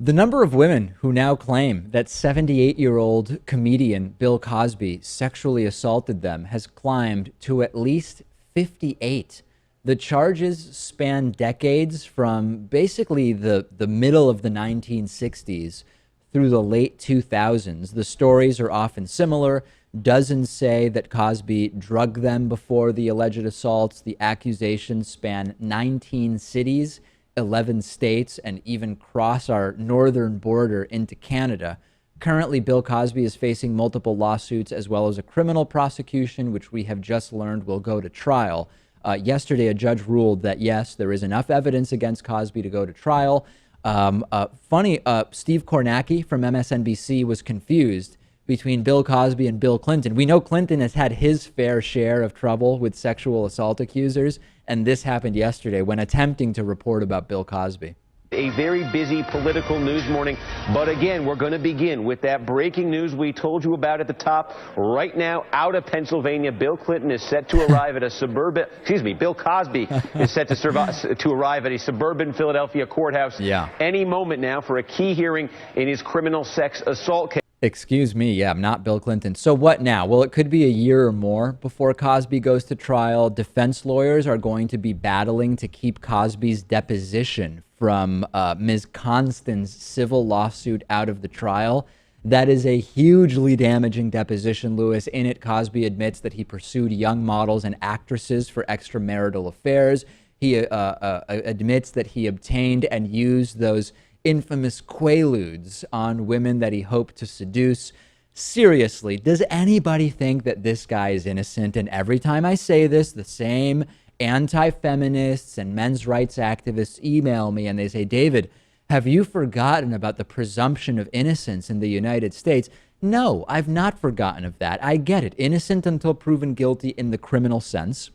The number of women who now claim that 78-year-old comedian Bill Cosby sexually assaulted them has climbed to at least 58. The charges span decades from basically the middle of the 1960s through the late 2000s. The stories are often similar. Dozens say that Cosby drugged them before the alleged assaults. The accusations span 19 cities, 11 states, and even cross our northern border into Canada. Currently, Bill Cosby is facing multiple lawsuits as well as a criminal prosecution, which we have just learned will go to trial. Yesterday, a judge ruled that, yes, there is enough evidence against Cosby to go to trial. Steve Kornacki from MSNBC was confused between Bill Cosby and Bill Clinton. We know Clinton has had his fair share of trouble with sexual assault accusers, and this happened yesterday when attempting to report about Bill Cosby. A very busy political news morning, but again, we're going to begin with that breaking news we told you about at the top. Right now, out of Pennsylvania, Bill Clinton is set to arrive at a Bill Cosby is set to arrive at a suburban Philadelphia courthouse any moment now for a key hearing in his criminal sex assault case. Excuse me, yeah, I'm not Bill Clinton. So what now? Well, it could be a year or more before Cosby goes to trial. Defense lawyers are going to be battling to keep Cosby's deposition from Ms. Constan's civil lawsuit out of the trial. That is a hugely damaging deposition, Lewis. In it, Cosby admits that he pursued young models and actresses for extramarital affairs. He admits that he obtained and used those infamous quaaludes on women that he hoped to seduce. Seriously, does anybody think that this guy is innocent? And every time I say this, the same anti-feminists and men's rights activists email me and they say, David, have you forgotten about the presumption of innocence in the United States? No, I've not forgotten of that. I get it. Innocent until proven guilty in the criminal sense.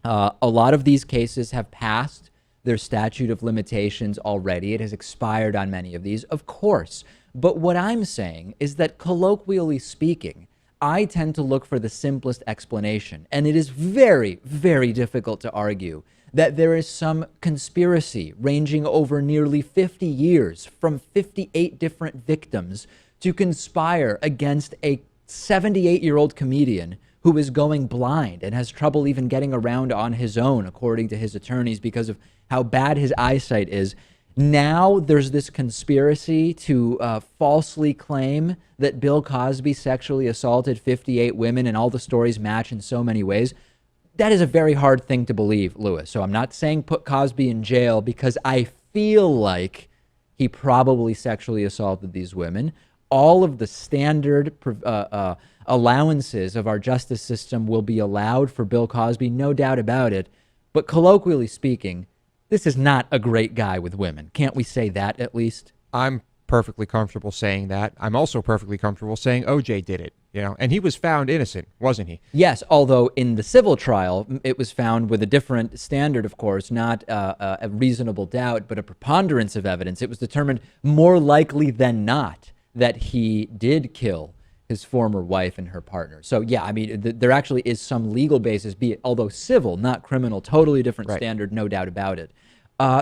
A lot of these cases have passed their statute of limitations already. It has expired on many of these, of course. But what I'm saying is that, colloquially speaking, I tend to look for the simplest explanation. And it is very, very difficult to argue that there is some conspiracy ranging over nearly 50 years from 58 different victims to conspire against a 78-year-old comedian who is going blind and has trouble even getting around on his own, according to his attorneys, because of how bad his eyesight is. Now there's this conspiracy to falsely claim that Bill Cosby sexually assaulted 58 women, and all the stories match in so many ways. That is a very hard thing to believe, Lewis. So I'm not saying put Cosby in jail, because I feel like he probably sexually assaulted these women. All of the standard allowances of our justice system will be allowed for Bill Cosby, no doubt about it. But colloquially speaking, this is not a great guy with women. Can't we say that at least? I'm perfectly comfortable saying that. I'm also perfectly comfortable saying OJ did it, and he was found innocent, wasn't he? Yes, although in the civil trial, it was found with a different standard, of course, not a reasonable doubt, but a preponderance of evidence. It was determined more likely than not that he did kill his former wife and her partner. So, yeah, I mean, there actually is some legal basis, be it, although civil, not criminal, totally different standard, no doubt about it.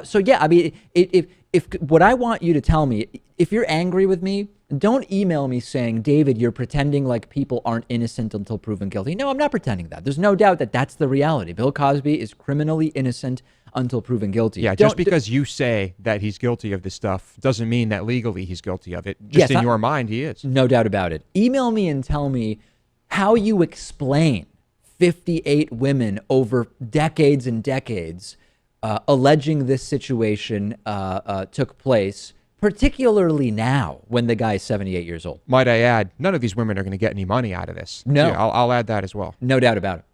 So, yeah, I mean, if what I want you to tell me, if you're angry with me, don't email me saying, David, you're pretending like people aren't innocent until proven guilty. No, I'm not pretending that. There's no doubt that that's the reality. Bill Cosby is criminally innocent until proven guilty. Yeah, just because you say that he's guilty of this stuff doesn't mean that legally he's guilty of it. Just in your mind, he is. No doubt about it. Email me and tell me how you explain 58 women over decades and decades alleging this situation took place, particularly now when the guy is 78 years old. Might I add, none of these women are going to get any money out of this. No. So I'll add that as well. No doubt about it.